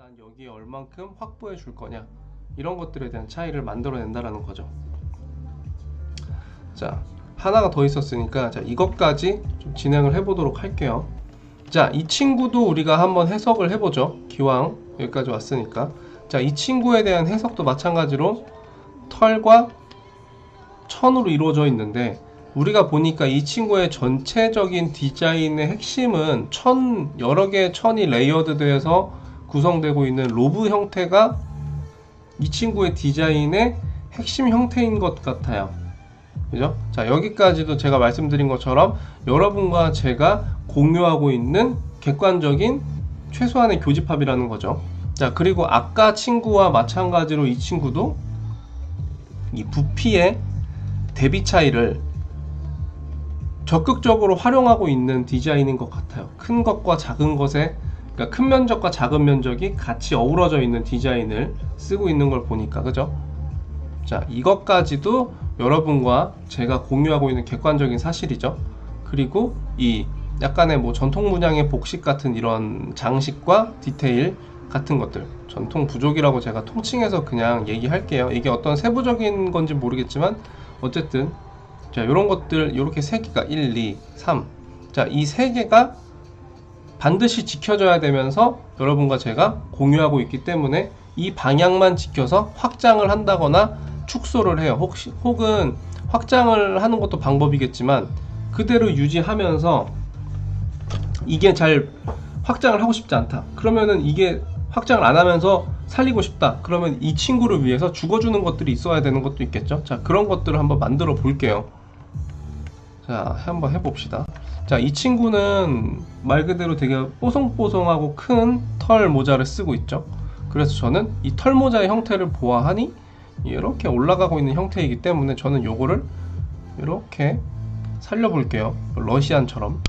난 여기에 얼만큼 확보해 줄 거냐, 이런 것들에 대한 차이를 만들어낸다라는 거죠. 자, 하나가 더 있었으니까 자, 이것까지 좀 진행을 해보도록 할게요. 자, 이 친구도 우리가 한번 해석을 해보죠. 기왕 여기까지 왔으니까. 자, 이 친구에 대한 해석도 마찬가지로 털과 천으로 이루어져 있는데, 우리가 보니까 이 친구의 전체적인 디자인의 핵심은 여러 개의 천이 레이어드 되어서 구성되고 있는 로브 형태가 이 친구의 디자인의 핵심 형태인 것 같아요. 그죠? 자, 여기까지도 제가 말씀드린 것처럼 여러분과 제가 공유하고 있는 객관적인 최소한의 교집합이라는 거죠. 자, 그리고 아까 친구와 마찬가지로 이 친구도 이 부피의 대비 차이를 적극적으로 활용하고 있는 디자인인 것 같아요. 큰 것과 작은 것에, 그러니까 큰 면적과 작은 면적이 같이 어우러져 있는 디자인을 쓰고 있는 걸 보니까, 그죠? 자, 이것까지도 여러분과 제가 공유하고 있는 객관적인 사실이죠. 그리고 이 약간의 뭐 전통 문양의 복식 같은 이런 장식과 디테일 같은 것들, 전통 부족이라고 제가 통칭해서 그냥 얘기할게요. 이게 어떤 세부적인 건지 모르겠지만 어쨌든 자, 이런 것들, 이렇게 3개가 1, 2, 3. 자, 이 3개가 반드시 지켜져야 되면서 여러분과 제가 공유하고 있기 때문에 이 방향만 지켜서 확장을 한다거나 축소를 해요. 혹은 확장을 하는 것도 방법이겠지만 그대로 유지하면서 이게 잘 확장을 하고 싶지 않다. 그러면은 이게 확장을 안 하면서 살리고 싶다. 그러면 이 친구를 위해서 죽어주는 것들이 있어야 되는 것도 있겠죠. 자, 그런 것들을 한번 만들어 볼게요. 자, 한번 해봅시다. 자, 이 친구는 말 그대로 되게 뽀송뽀송하고 큰 털 모자를 쓰고 있죠. 그래서 저는 이 털 모자의 형태를 보아하니 이렇게 올라가고 있는 형태이기 때문에 저는 요거를 이렇게 살려볼게요. 러시안처럼.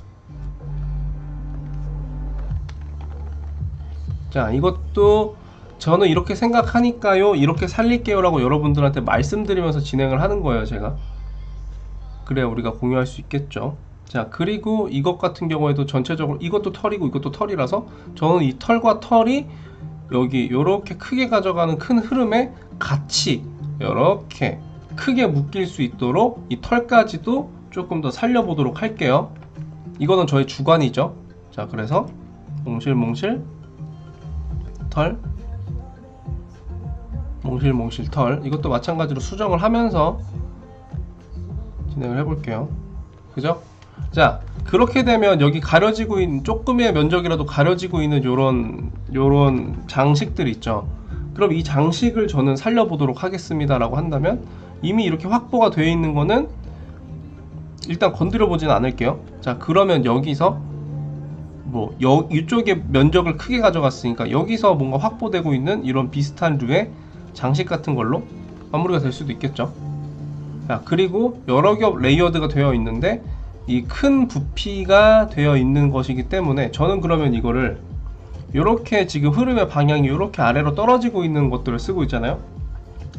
자, 이것도 저는 이렇게 생각하니까요, 이렇게 살릴게요 라고 여러분들한테 말씀드리면서 진행을 하는 거예요, 제가. 그래야 우리가 공유할 수 있겠죠. 자, 그리고 이것 같은 경우에도 전체적으로 이것도 털이고 이것도 털이라서 저는 이 털과 털이 여기 이렇게 크게 가져가는 큰 흐름에 같이 이렇게 크게 묶일 수 있도록 이 털까지도 조금 더 살려보도록 할게요. 이거는 저의 주관이죠. 자, 그래서 몽실몽실 털, 몽실몽실 털, 이것도 마찬가지로 수정을 하면서 진행을 해볼게요. 그죠? 자, 그렇게 되면 여기 가려지고 있는 조금의 면적이라도 가려지고 있는 요런 장식들 있죠. 그럼 이 장식을 저는 살려보도록 하겠습니다 라고 한다면 이미 이렇게 확보가 되어 있는 거는 일단 건드려 보진 않을게요. 자, 그러면 여기서 뭐 이쪽에 면적을 크게 가져갔으니까 여기서 뭔가 확보되고 있는 이런 비슷한 류의 장식 같은 걸로 마무리가 될 수도 있겠죠. 자, 그리고 여러 겹 레이어드가 되어 있는데 이 큰 부피가 되어 있는 것이기 때문에 저는 그러면 이거를 이렇게 지금 흐름의 방향이 이렇게 아래로 떨어지고 있는 것들을 쓰고 있잖아요.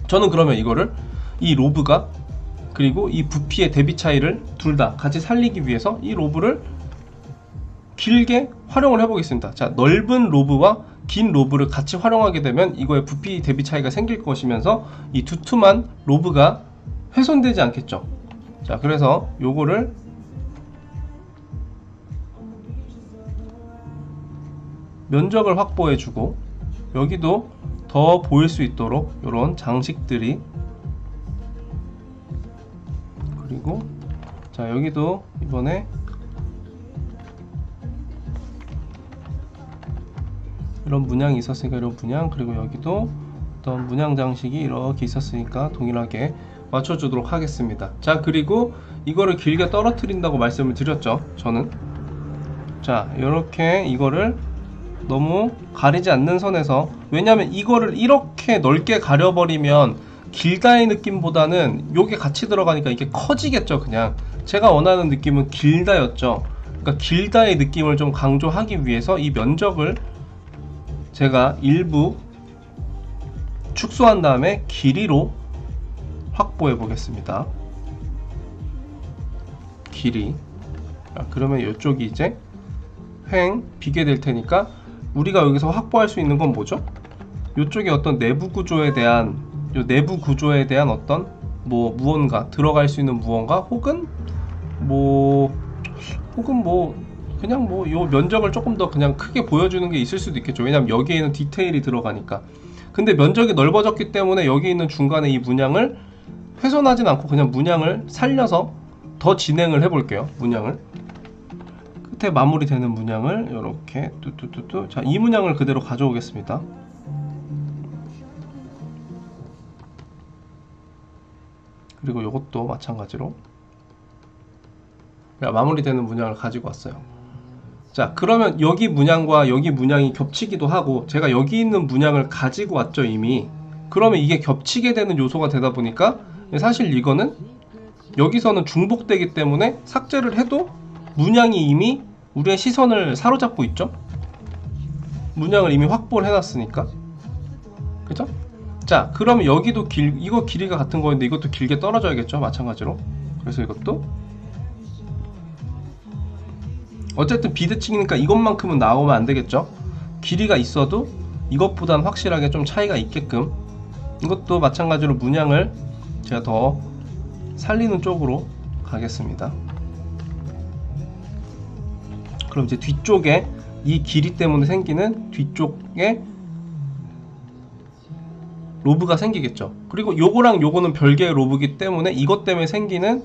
저는 그러면 이거를 이 로브가 그리고 이 부피의 대비 차이를 둘 다 같이 살리기 위해서 이 로브를 길게 활용을 해보겠습니다. 자, 넓은 로브와 긴 로브를 같이 활용하게 되면 이거의 부피 대비 차이가 생길 것이면서 이 두툼한 로브가 훼손되지 않겠죠. 자, 그래서 요거를 면적을 확보해주고 여기도 더 보일 수 있도록 이런 장식들이, 그리고 자, 여기도 이번에 이런 문양이 있었으니까 이런 문양, 그리고 여기도 어떤 문양 장식이 이렇게 있었으니까 동일하게 맞춰주도록 하겠습니다. 자, 그리고 이거를 길게 떨어뜨린다고 말씀을 드렸죠, 저는. 자, 이렇게 이거를 너무 가리지 않는 선에서, 왜냐면 이거를 이렇게 넓게 가려버리면 길다의 느낌보다는 요게 같이 들어가니까 이게 커지겠죠. 그냥 제가 원하는 느낌은 길다였죠. 그러니까 길다의 느낌을 좀 강조하기 위해서 이 면적을 제가 일부 축소한 다음에 길이로 확보해 보겠습니다. 길이. 그러면 이쪽이 이제 횡 비게 될 테니까 우리가 여기서 확보할 수 있는 건 뭐죠? 이쪽에 어떤 내부 구조에 대한 어떤 뭐 무언가 들어갈 수 있는 무언가 혹은 뭐 그냥 뭐 요 면적을 조금 더 그냥 크게 보여주는 게 있을 수도 있겠죠. 왜냐면 여기에는 디테일이 들어가니까. 근데 면적이 넓어졌기 때문에 여기 있는 중간에 이 문양을 훼손하진 않고 그냥 문양을 살려서 더 진행을 해볼게요. 문양을 끝에 마무리되는 문양을 이렇게 뚜뚜뚜뚜. 자, 이 문양을 그대로 가져오겠습니다. 그리고 이것도 마찬가지로 마무리되는 문양을 가지고 왔어요. 자, 그러면 여기 문양과 여기 문양이 겹치기도 하고 제가 여기 있는 문양을 가지고 왔죠 이미. 그러면 이게 겹치게 되는 요소가 되다 보니까 사실 이거는 여기서는 중복되기 때문에 삭제를 해도 문양이 이미 우리의 시선을 사로잡고 있죠. 문양을 이미 확보를 해놨으니까. 그죠? 자, 그러면 여기도 이거 길이가 같은 거인데 이것도 길게 떨어져야겠죠, 마찬가지로. 그래서 이것도 어쨌든 비대칭이니까 이것만큼은 나오면 안 되겠죠. 길이가 있어도 이것보단 확실하게 좀 차이가 있게끔 이것도 마찬가지로 문양을 제가 더 살리는 쪽으로 가겠습니다. 그럼 이제 뒤쪽에 이 길이 때문에 생기는 뒤쪽에 로브가 생기겠죠. 그리고 요거랑 요거는 별개의 로브이기 때문에 이것 때문에 생기는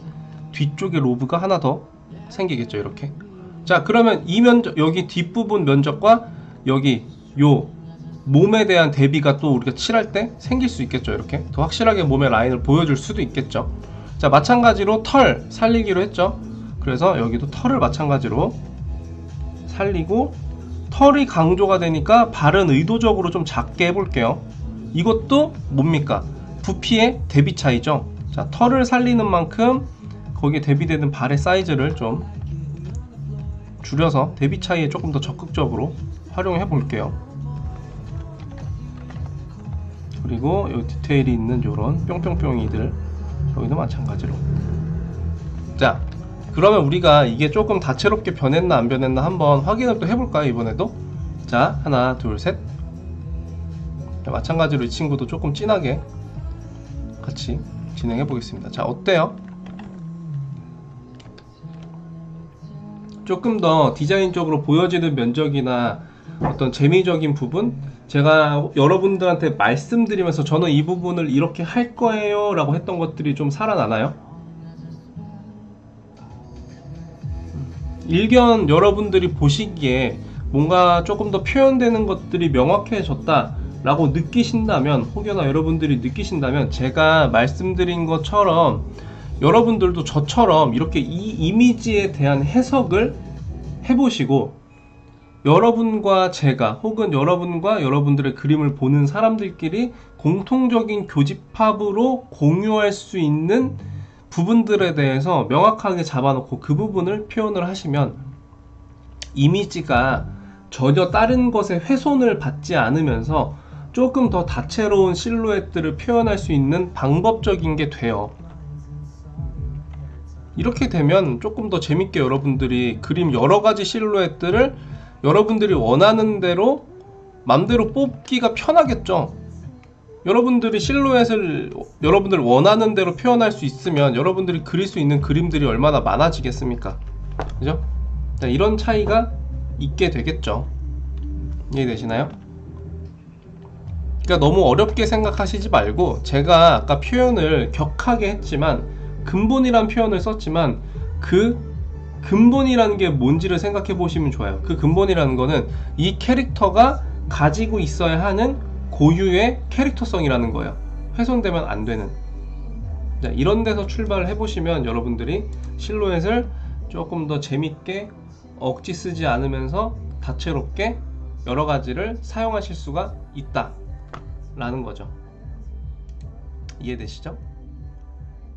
뒤쪽에 로브가 하나 더 생기겠죠. 이렇게. 자, 그러면 이 면적, 여기 뒷부분 면적과 여기 요 몸에 대한 대비가 또 우리가 칠할 때 생길 수 있겠죠. 이렇게 더 확실하게 몸의 라인을 보여줄 수도 있겠죠. 자, 마찬가지로 털 살리기로 했죠. 그래서 여기도 털을 마찬가지로 살리고, 털이 강조가 되니까 발은 의도적으로 좀 작게 해볼게요. 이것도 뭡니까? 부피의 대비 차이죠. 자, 털을 살리는 만큼 거기에 대비되는 발의 사이즈를 좀 줄여서 대비 차이에 조금 더 적극적으로 활용해 볼게요. 그리고 이 디테일이 있는 요런 뿅뿅뿅이들 여기도 마찬가지로. 자, 그러면 우리가 이게 조금 다채롭게 변했나 안 변했나 한번 확인을 또 해볼까요, 이번에도? 자, 하나 둘 셋. 마찬가지로 이 친구도 조금 진하게 같이 진행해 보겠습니다. 자, 어때요? 조금 더 디자인적으로 보여지는 면적이나 어떤 재미적인 부분, 제가 여러분들한테 말씀드리면서 저는 이 부분을 이렇게 할 거예요 라고 했던 것들이 좀 살아나나요? 일견 여러분들이 보시기에 뭔가 조금 더 표현되는 것들이 명확해졌다 라고 느끼신다면, 혹여나 여러분들이 느끼신다면 제가 말씀드린 것처럼 여러분들도 저처럼 이렇게 이 이미지에 대한 해석을 해보시고, 여러분과 제가 혹은 여러분과 여러분들의 그림을 보는 사람들끼리 공통적인 교집합으로 공유할 수 있는 부분들에 대해서 명확하게 잡아놓고 그 부분을 표현을 하시면 이미지가 전혀 다른 것에 훼손을 받지 않으면서 조금 더 다채로운 실루엣들을 표현할 수 있는 방법적인 게 돼요. 이렇게 되면 조금 더 재밌게 여러분들이 그림 여러가지 실루엣들을 여러분들이 원하는 대로 맘대로 뽑기가 편하겠죠. 여러분들이 실루엣을 여러분들 원하는 대로 표현할 수 있으면 여러분들이 그릴 수 있는 그림들이 얼마나 많아지겠습니까? 그죠? 이런 차이가 있게 되겠죠. 이해되시나요? 그러니까 너무 어렵게 생각하시지 말고, 제가 아까 표현을 격하게 했지만 근본이란 표현을 썼지만 그 근본이라는 게 뭔지를 생각해 보시면 좋아요. 그 근본이라는 거는 이 캐릭터가 가지고 있어야 하는 고유의 캐릭터성이라는 거예요. 훼손되면 안 되는. 이런 데서 출발을 해보시면 여러분들이 실루엣을 조금 더 재밌게 억지 쓰지 않으면서 다채롭게 여러 가지를 사용하실 수가 있다 라는 거죠. 이해되시죠?